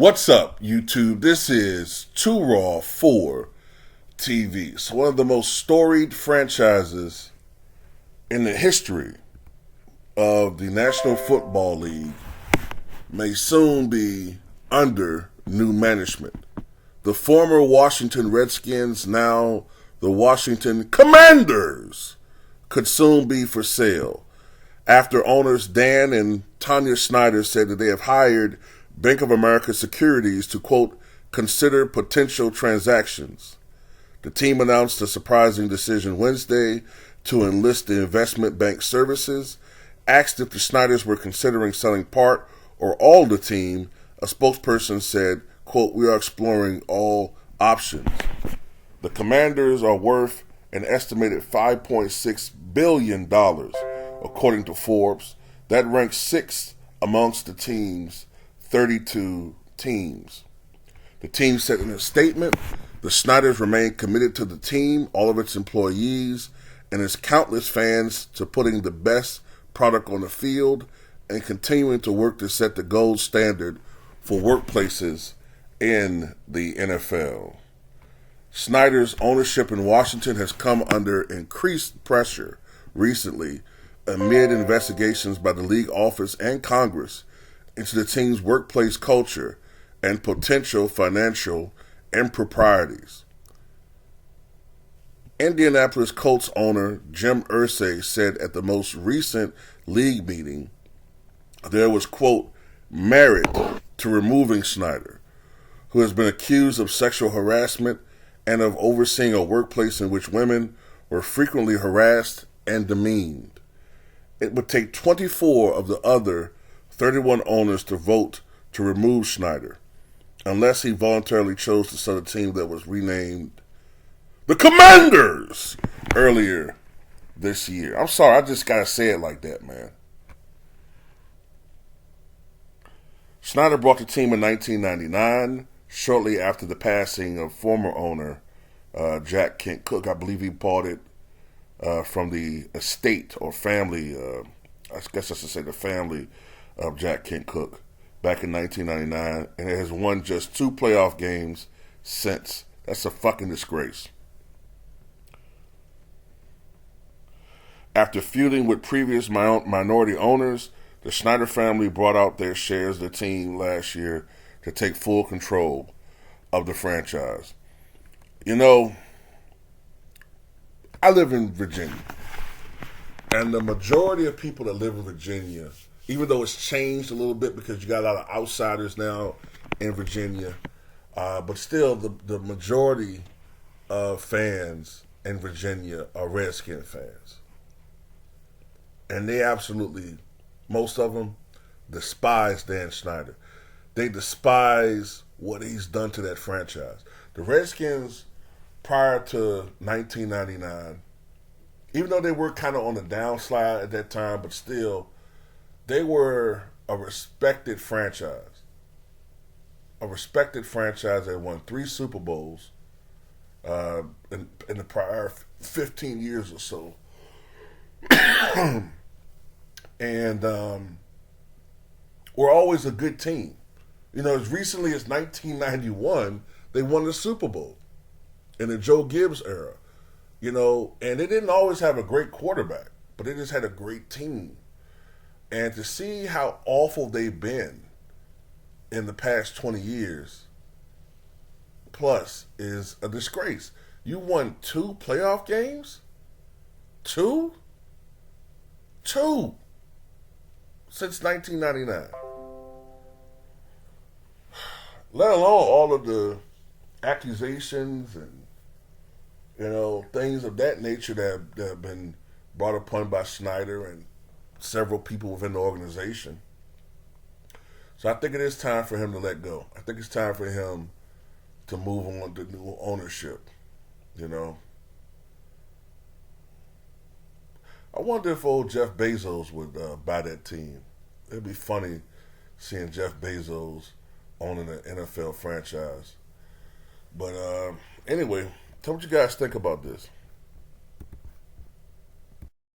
What's up, YouTube? This is Too Raw for TV. So one of the most storied franchises in the history of the National Football League may soon be under new management. The former Washington Redskins, now the Washington Commanders, could soon be for sale after owners Dan and Tanya Snyder said that they have hired Bank of America Securities to, quote, consider potential transactions. The team announced a surprising decision Wednesday to enlist the investment bank services. Asked if the Snyders were considering selling part or all the team, a spokesperson said, quote, we are exploring all options. The Commanders are worth an estimated $5.6 billion, according to Forbes. That ranks sixth amongst the team's 32 teams. The team said in a statement, the Snyders remain committed to the team, all of its employees, and its countless fans to putting the best product on the field and continuing to work to set the gold standard for workplaces in the NFL. Snyder's ownership in Washington has come under increased pressure recently amid investigations by the league office and Congress into the team's workplace culture and potential financial improprieties. Indianapolis Colts owner Jim Irsay said at the most recent league meeting there was, quote, merit to removing Snyder, who has been accused of sexual harassment and of overseeing a workplace in which women were frequently harassed and demeaned. It would take 24 of the other 31 owners to vote to remove Snyder, unless he voluntarily chose to sell a team that was renamed the Commanders earlier this year. I'm sorry, I just gotta say it like that, man. Snyder bought the team in 1999, shortly after the passing of former owner Jack Kent Cooke. I believe he bought it from the estate or family, I guess I should say the family of Jack Kent Cooke back in 1999, and it has won just 2 playoff games since. That's a fucking disgrace. After feuding with previous minority owners, the Snyder family brought out their shares of the team last year to take full control of the franchise. You know, I live in Virginia, and the majority of people that live in Virginia, even though it's changed a little bit because you got a lot of outsiders now in Virginia, but still the majority of fans in Virginia are Redskin fans. And they absolutely, most of them, despise Dan Snyder. They despise what he's done to that franchise. The Redskins, prior to 1999, even though they were kind of on the downslide at that time, but still, they were a respected franchise. A respected franchise that won 3 Super Bowls in the prior 15 years or so. And were always a good team. You know, as recently as 1991, they won the Super Bowl in the Joe Gibbs era. You know, and they didn't always have a great quarterback, but they just had a great team. And to see how awful they've been in the past 20 years plus is a disgrace. You won 2 playoff games? 2? 2 since 1999. Let alone all of the accusations and, you know, things of that nature that have been brought upon by Snyder and several people within the organization. So I think it is time for him to let go. I think it's time for him to move on to new ownership, you know. I wonder if old Jeff Bezos would buy that team. It'd be funny seeing Jeff Bezos owning an NFL franchise. But anyway, tell me what you guys think about this.